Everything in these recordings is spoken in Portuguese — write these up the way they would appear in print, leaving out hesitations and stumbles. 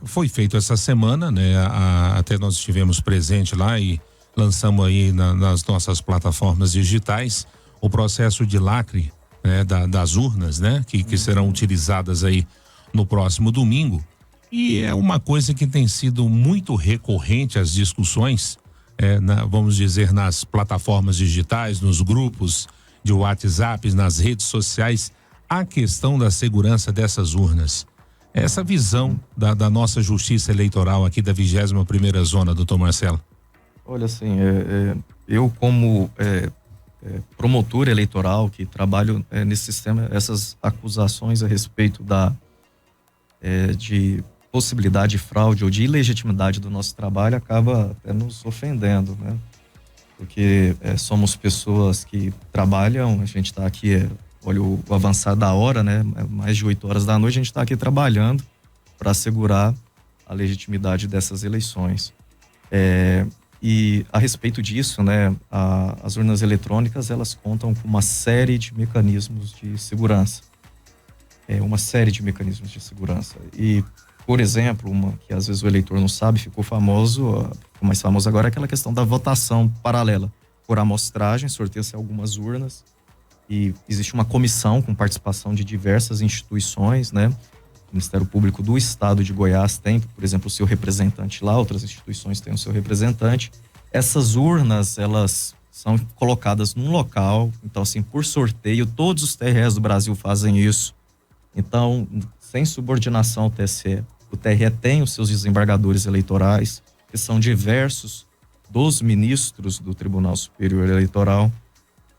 foi feito essa semana, né? Até nós estivemos presente lá e lançamos aí nas nossas plataformas digitais o processo de lacre, né? Das urnas, né? Que serão utilizadas aí no próximo domingo. E é uma coisa que tem sido muito recorrente às discussões, vamos dizer, nas plataformas digitais, nos grupos de WhatsApp, nas redes sociais, a questão da segurança dessas urnas. Essa visão da nossa justiça eleitoral aqui da 21ª Zona, doutor Marcelo. Olha, assim, eu como promotor eleitoral que trabalho nesse sistema, essas acusações a respeito de possibilidade de fraude ou de ilegitimidade do nosso trabalho acaba até nos ofendendo, né? Porque somos pessoas que trabalham, a gente está aqui, olha o avançar da hora, né? Mais de 8 horas da noite a gente está aqui trabalhando para assegurar a legitimidade dessas eleições. E a respeito disso, né? As urnas eletrônicas, elas contam com uma série de mecanismos de segurança. Uma série de mecanismos de segurança. E, por exemplo, uma que às vezes o eleitor não sabe, ficou mais famoso agora, é aquela questão da votação paralela. Por amostragem, sorteia-se algumas urnas e existe uma comissão com participação de diversas instituições, né? O Ministério Público do Estado de Goiás tem, por exemplo, o seu representante lá, outras instituições têm o seu representante. Essas urnas, elas são colocadas num local, então assim, por sorteio, todos os TREs do Brasil fazem isso. Então, sem subordinação ao TSE, o TRE tem os seus desembargadores eleitorais, que são diversos dos ministros do Tribunal Superior Eleitoral.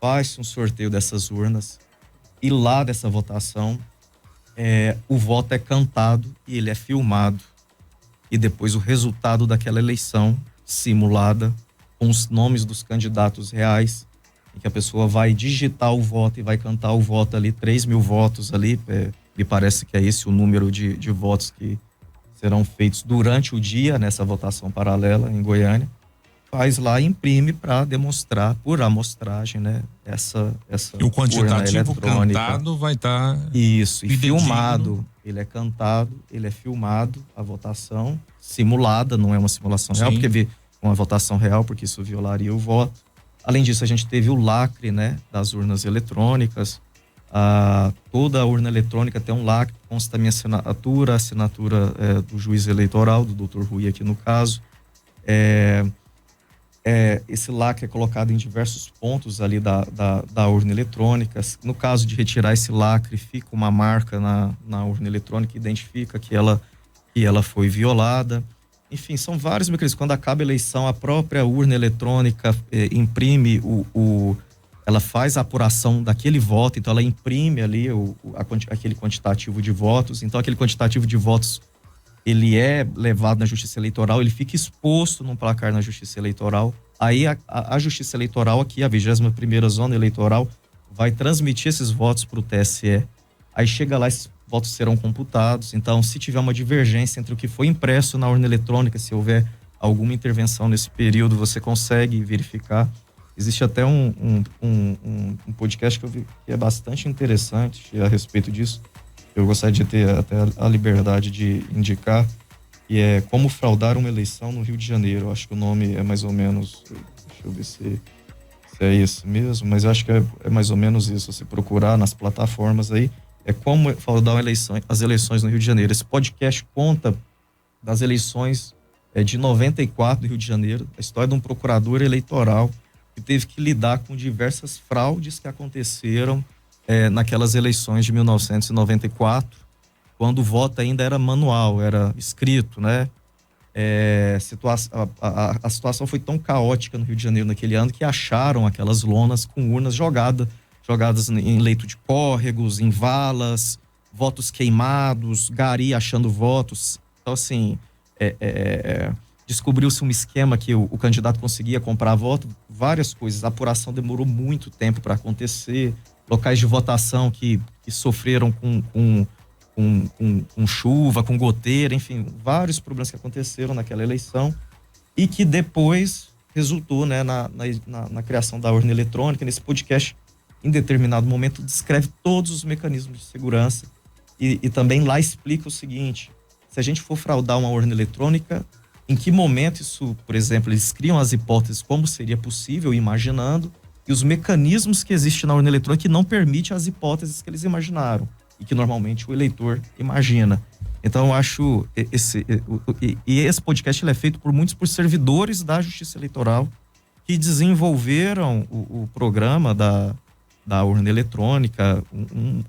Faz um sorteio dessas urnas e lá dessa votação o voto é cantado e ele é filmado. E depois o resultado daquela eleição simulada com os nomes dos candidatos reais, em que a pessoa vai digitar o voto e vai cantar o voto ali, 3.000 votos ali, me parece que é esse o número de votos que serão feitos durante o dia nessa votação paralela em Goiânia. Faz lá e imprime para demonstrar por amostragem, né? Essa e o quantitativo cantado vai estar isso, e filmado. Ele é cantado, ele é filmado, a votação simulada, não é uma simulação real, porque uma votação real, porque isso violaria o voto. Além disso, a gente teve o lacre, né, das urnas eletrônicas. Toda a urna eletrônica tem um lacre, consta a minha assinatura, a assinatura do juiz eleitoral, do Dr. Rui aqui no caso. Esse lacre é colocado em diversos pontos ali da urna eletrônica. No caso de retirar esse lacre, fica uma marca na urna eletrônica que identifica que ela foi violada. Enfim, são vários mecanismos. Quando acaba a eleição, a própria urna eletrônica imprime ela faz a apuração daquele voto, então ela imprime ali aquele quantitativo de votos. Então aquele quantitativo de votos, ele é levado na Justiça Eleitoral, ele fica exposto num placar na Justiça Eleitoral. Aí a Justiça Eleitoral aqui, a 21ª Zona Eleitoral, vai transmitir esses votos para o TSE. Aí chega lá, esses votos serão computados. Então, se tiver uma divergência entre o que foi impresso na urna eletrônica, se houver alguma intervenção nesse período, você consegue verificar. Existe até um podcast que eu vi que é bastante interessante a respeito disso. Eu gostaria de ter até a liberdade de indicar, que é Como Fraudar uma Eleição no Rio de Janeiro. Eu acho que o nome é mais ou menos, deixa eu ver se é isso mesmo, mas eu acho que é mais ou menos isso. Se procurar nas plataformas aí, é Como Fraudar as Eleições no Rio de Janeiro. Esse podcast conta das eleições de 94 do Rio de Janeiro, a história de um procurador eleitoral que teve que lidar com diversas fraudes que aconteceram naquelas eleições de 1994, quando o voto ainda era manual, era escrito, né? A situação foi tão caótica no Rio de Janeiro naquele ano que acharam aquelas lonas com urnas jogadas em leito de córregos, em valas, votos queimados, gari achando votos. Então, assim, descobriu-se um esquema que o candidato conseguia comprar voto, várias coisas. A apuração demorou muito tempo para acontecer, locais de votação que sofreram com chuva, com goteira, enfim, vários problemas que aconteceram naquela eleição e que depois resultou, né, na criação da urna eletrônica. Nesse podcast, em determinado momento, descreve todos os mecanismos de segurança e também lá explica o seguinte: se a gente for fraudar uma urna eletrônica, em que momento isso, por exemplo, eles criam as hipóteses como seria possível, imaginando, e os mecanismos que existem na urna eletrônica que não permitem as hipóteses que eles imaginaram e que normalmente o eleitor imagina. Então eu acho esse podcast ele é feito por servidores da Justiça Eleitoral que desenvolveram o programa da urna eletrônica.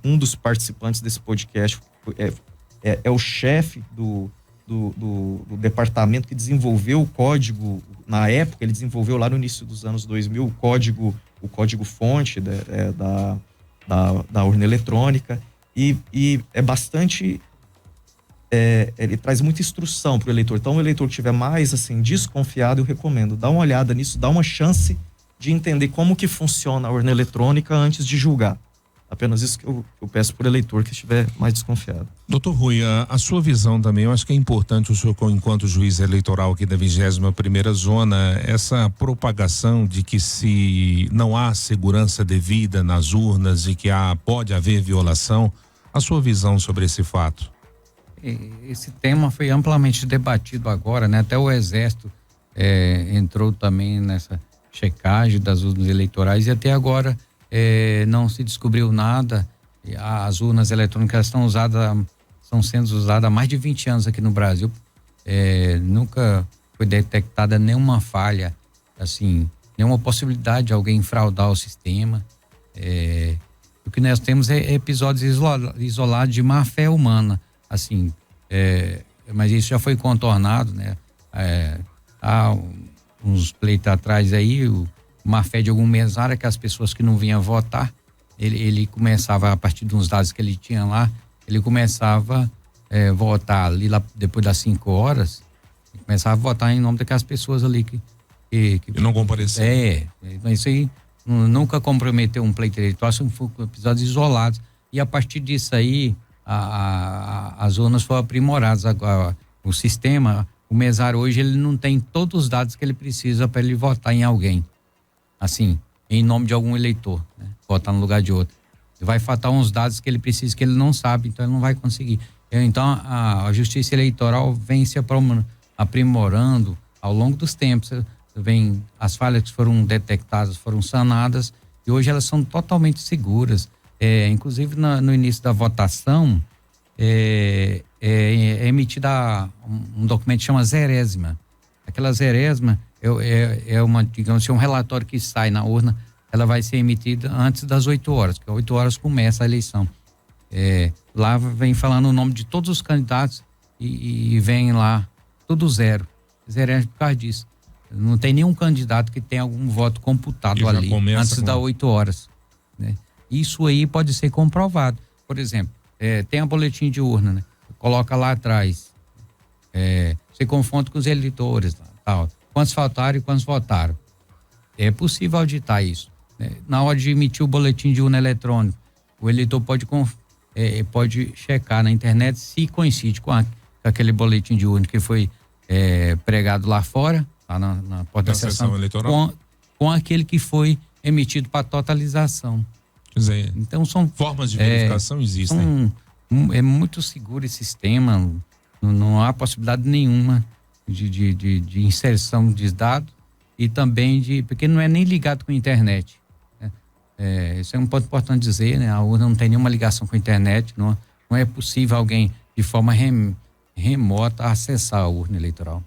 Um dos participantes desse podcast é o chefe do departamento que desenvolveu o código. Na época ele desenvolveu lá no início dos anos 2000 o código fonte da urna eletrônica e é bastante ele traz muita instrução para o eleitor. Então, o eleitor que estiver mais assim desconfiado, eu recomendo dar uma olhada nisso, dar uma chance de entender como que funciona a urna eletrônica antes de julgar. Apenas isso que eu peço para o eleitor que estiver mais desconfiado. Doutor Rui, a sua visão também, eu acho que é importante o senhor, enquanto juiz eleitoral aqui da 21ª Zona, essa propagação de que se não há segurança devida nas urnas e que pode haver violação, a sua visão sobre esse fato? Esse tema foi amplamente debatido agora, né? Até o Exército entrou também nessa checagem das urnas eleitorais e até agora não se descobriu nada. As urnas eletrônicas estão sendo usadas há mais de 20 anos aqui no Brasil. Nunca foi detectada nenhuma falha, assim, nenhuma possibilidade de alguém fraudar o sistema. O que nós temos é episódios isolados de má fé humana. Assim, mas isso já foi contornado, né? Há uns pleitos atrás aí, má fé de algum mesário, que as pessoas que não vinham votar, ele começava, a partir de uns dados que ele tinha lá, ele começava a votar ali lá depois das 5 horas, começava a votar em nome daquelas pessoas ali que não compareceram. Mas isso aí nunca comprometeu um pleito eleitoral, são episódios isolados. E a partir disso aí, as urnas foram aprimoradas. Agora, o sistema, o mesário hoje, ele não tem todos os dados que ele precisa para ele votar em alguém, assim, em nome de algum eleitor, né? Votar no lugar de outro. Ele vai faltar uns dados que ele precisa, que ele não sabe, então ele não vai conseguir. Então a Justiça Eleitoral vem se aprimorando ao longo dos tempos. As falhas que foram detectadas foram sanadas e hoje elas são totalmente seguras. Inclusive no início da votação é emitida um documento que chama zerésima. Aquela zerésima é uma, digamos assim, um relatório que sai na urna, ela vai ser emitida antes das 8 horas, porque às 8 horas começa a eleição. Lá vem falando o nome de todos os candidatos e vem lá tudo zero. Zerésima por causa disso. Não tem nenhum candidato que tenha algum voto computado ali antes das 8 horas, né? Isso aí pode ser comprovado. Por exemplo, tem a boletim de urna, né? Coloca lá atrás. Você confronta com os eleitores, tal. Quantos faltaram e quantos votaram. É possível auditar isso, né? Na hora de emitir o boletim de urna eletrônico, o eleitor pode checar na internet se coincide com aquele boletim de urna que foi pregado lá fora, lá na porta da sessão eleitoral, com aquele que foi emitido para totalização. Quer dizer, então são formas de verificação existem. É muito seguro esse sistema, não há possibilidade nenhuma de inserção de dados e também porque não é nem ligado com a internet, né? Isso é um ponto importante dizer, né? A urna não tem nenhuma ligação com a internet, não é possível alguém de forma remota acessar a urna eleitoral.